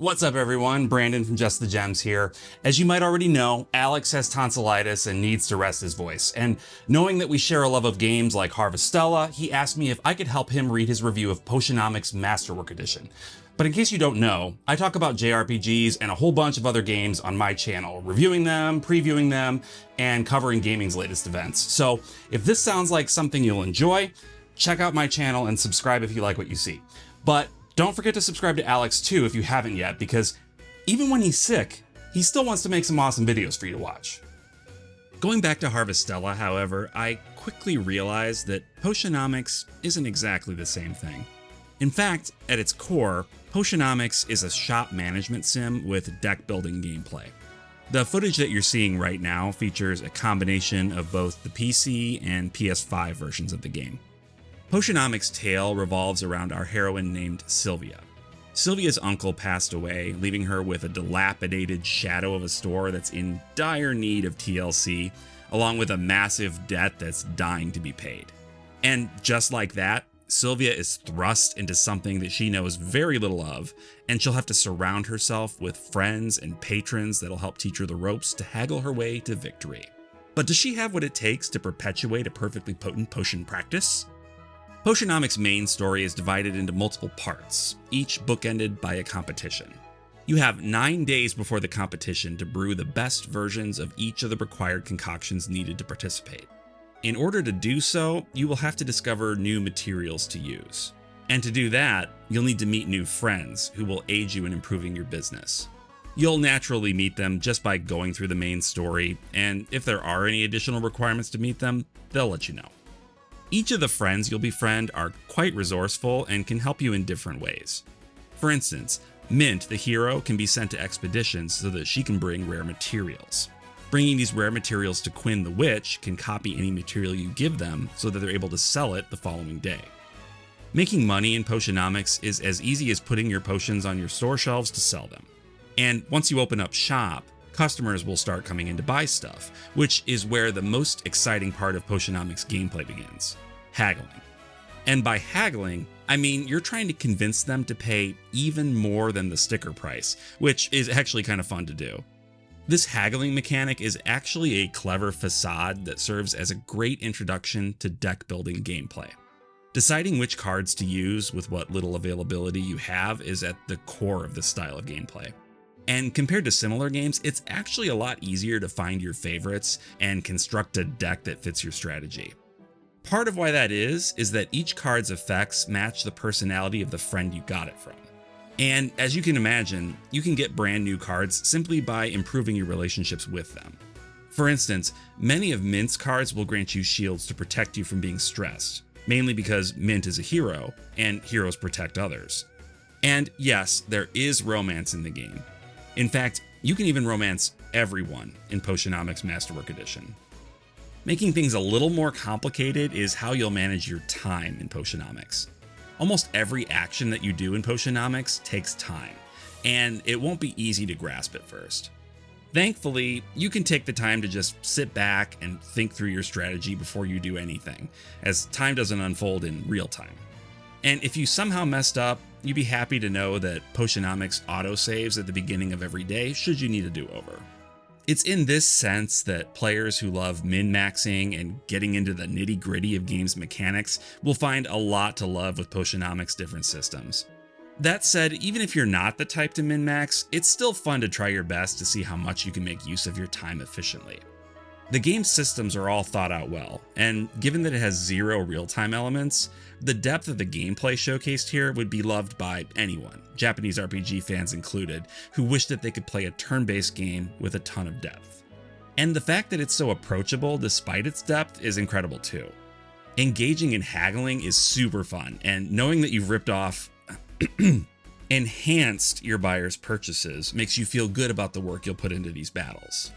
What's up everyone, Brandon from Just the Gems here. As you might already know, Alex has tonsillitis and needs to rest his voice, and knowing that we share a love of games like Harvestella, he asked me if I could help him read his review of Potionomics Masterwork Edition. But in case you don't know, I talk about JRPGs and a whole bunch of other games on my channel, reviewing them, previewing them, and covering gaming's latest events. So if this sounds like something you'll enjoy, check out my channel and subscribe if you like what you see. But don't forget to subscribe to Alex too if you haven't yet, because even when he's sick, he still wants to make some awesome videos for you to watch. Going back to Harvestella, however, I quickly realized that Potionomics isn't exactly the same thing. In fact, at its core, Potionomics is a shop management sim with deck building gameplay. The footage that you're seeing right now features a combination of both the PC and PS5 versions of the game. Potionomics' tale revolves around our heroine named Sylvia. Sylvia's uncle passed away, leaving her with a dilapidated shadow of a store that's in dire need of TLC, along with a massive debt that's dying to be paid. And just like that, Sylvia is thrust into something that she knows very little of, and she'll have to surround herself with friends and patrons that'll help teach her the ropes to haggle her way to victory. But does she have what it takes to perpetuate a perfectly potent potion practice? Potionomics' main story is divided into multiple parts, each bookended by a competition. You have 9 days before the competition to brew the best versions of each of the required concoctions needed to participate. In order to do so, you will have to discover new materials to use. And to do that, you'll need to meet new friends who will aid you in improving your business. You'll naturally meet them just by going through the main story, and if there are any additional requirements to meet them, they'll let you know. Each of the friends you'll befriend are quite resourceful and can help you in different ways. For instance, Mint, the hero, can be sent to expeditions so that she can bring rare materials. Bringing these rare materials to Quinn the Witch can copy any material you give them so that they're able to sell it the following day. Making money in Potionomics is as easy as putting your potions on your store shelves to sell them. And once you open up shop, customers will start coming in to buy stuff, which is where the most exciting part of Potionomics gameplay begins: haggling. And by haggling, I mean you're trying to convince them to pay even more than the sticker price, which is actually kind of fun to do. This haggling mechanic is actually a clever facade that serves as a great introduction to deck building gameplay. Deciding which cards to use with what little availability you have is at the core of this style of gameplay. And compared to similar games, it's actually a lot easier to find your favorites and construct a deck that fits your strategy. Part of why that is that each card's effects match the personality of the friend you got it from. And as you can imagine, you can get brand new cards simply by improving your relationships with them. For instance, many of Mint's cards will grant you shields to protect you from being stressed, mainly because Mint is a hero, and heroes protect others. And yes, there is romance in the game. In fact, you can even romance everyone in Potionomics Masterwork Edition. Making things a little more complicated is how you'll manage your time in Potionomics. Almost every action that you do in Potionomics takes time, and it won't be easy to grasp at first. Thankfully, you can take the time to just sit back and think through your strategy before you do anything, as time doesn't unfold in real time. And if you somehow messed up, you'd be happy to know that Potionomics autosaves at the beginning of every day should you need a do-over. It's in this sense that players who love min-maxing and getting into the nitty-gritty of games mechanics will find a lot to love with Potionomics' different systems. That said, even if you're not the type to min-max, it's still fun to try your best to see how much you can make use of your time efficiently. The game's systems are all thought out well, and given that it has zero real-time elements, the depth of the gameplay showcased here would be loved by anyone, Japanese RPG fans included, who wish that they could play a turn-based game with a ton of depth. And the fact that it's so approachable despite its depth is incredible too. Engaging in haggling is super fun, and knowing that you've ripped off enhanced your buyer's purchases makes you feel good about the work you'll put into these battles.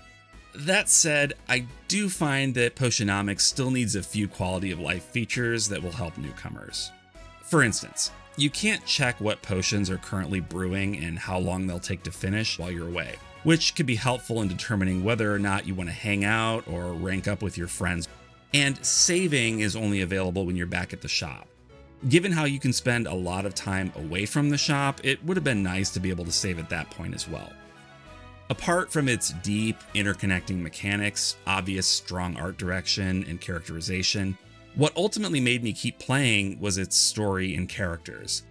That said, I do find that Potionomics still needs a few quality of life features that will help newcomers. For instance, you can't check what potions are currently brewing and how long they'll take to finish while you're away, which could be helpful in determining whether or not you want to hang out or rank up with your friends. And saving is only available when you're back at the shop. Given how you can spend a lot of time away from the shop, it would have been nice to be able to save at that point as well. Apart from its deep, interconnecting mechanics, obvious strong art direction, and characterization, what ultimately made me keep playing was its story and characters.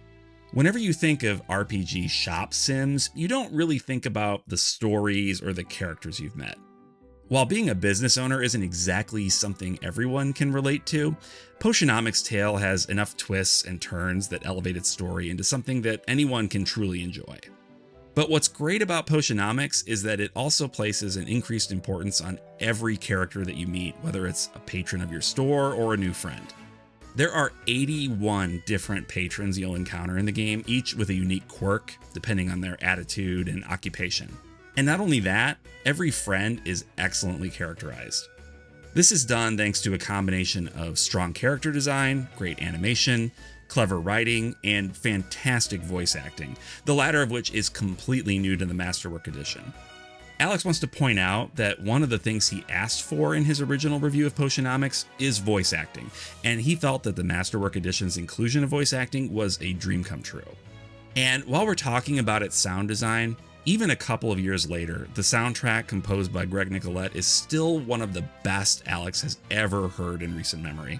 Whenever you think of RPG shop sims, you don't really think about the stories or the characters you've met. While being a business owner isn't exactly something everyone can relate to, Potionomics' tale has enough twists and turns that elevate its story into something that anyone can truly enjoy. But what's great about Potionomics is that it also places an increased importance on every character that you meet, whether it's a patron of your store or a new friend. There are 81 different patrons you'll encounter in the game, each with a unique quirk, depending on their attitude and occupation. And not only that, every friend is excellently characterized. This is done thanks to a combination of strong character design, great animation, clever writing, and fantastic voice acting, the latter of which is completely new to the Masterwork Edition. Alex wants to point out that one of the things he asked for in his original review of Potionomics is voice acting, and he felt that the Masterwork Edition's inclusion of voice acting was a dream come true. And while we're talking about its sound design, even a couple of years later, the soundtrack composed by Greg Nicolette is still one of the best Alex has ever heard in recent memory.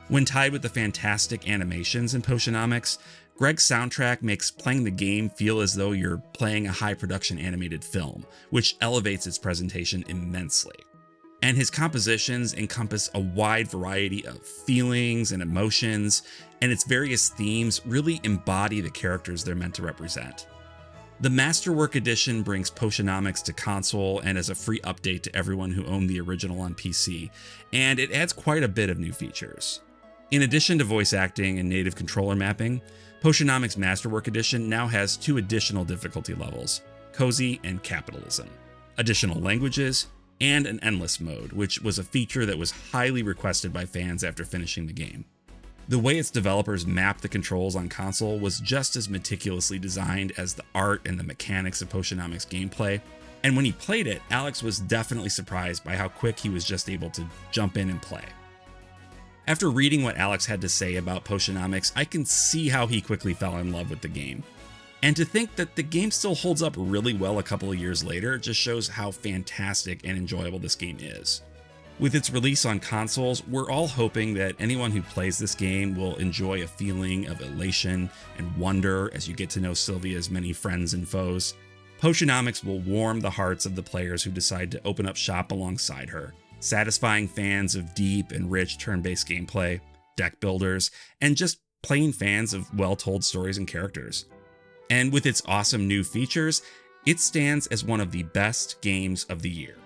When tied with the fantastic animations in Potionomics, Greg's soundtrack makes playing the game feel as though you're playing a high-production animated film, which elevates its presentation immensely. And his compositions encompass a wide variety of feelings and emotions, and its various themes really embody the characters they're meant to represent. The Masterwork Edition brings Potionomics to console and as a free update to everyone who owned the original on PC, and it adds quite a bit of new features. In addition to voice acting and native controller mapping, Potionomics Masterwork Edition now has 2 additional difficulty levels, Cozy and Capitalism, additional languages, and an endless mode, which was a feature that was highly requested by fans after finishing the game. The way its developers mapped the controls on console was just as meticulously designed as the art and the mechanics of Potionomics gameplay, and when he played it, Alex was definitely surprised by how quick he was just able to jump in and play. After reading what Alex had to say about Potionomics, I can see how he quickly fell in love with the game. And to think that the game still holds up really well a couple of years later just shows how fantastic and enjoyable this game is. With its release on consoles, we're all hoping that anyone who plays this game will enjoy a feeling of elation and wonder as you get to know Sylvia's many friends and foes. Potionomics will warm the hearts of the players who decide to open up shop alongside her, satisfying fans of deep and rich turn-based gameplay, deck builders, and just plain fans of well-told stories and characters. And with its awesome new features, it stands as one of the best games of the year.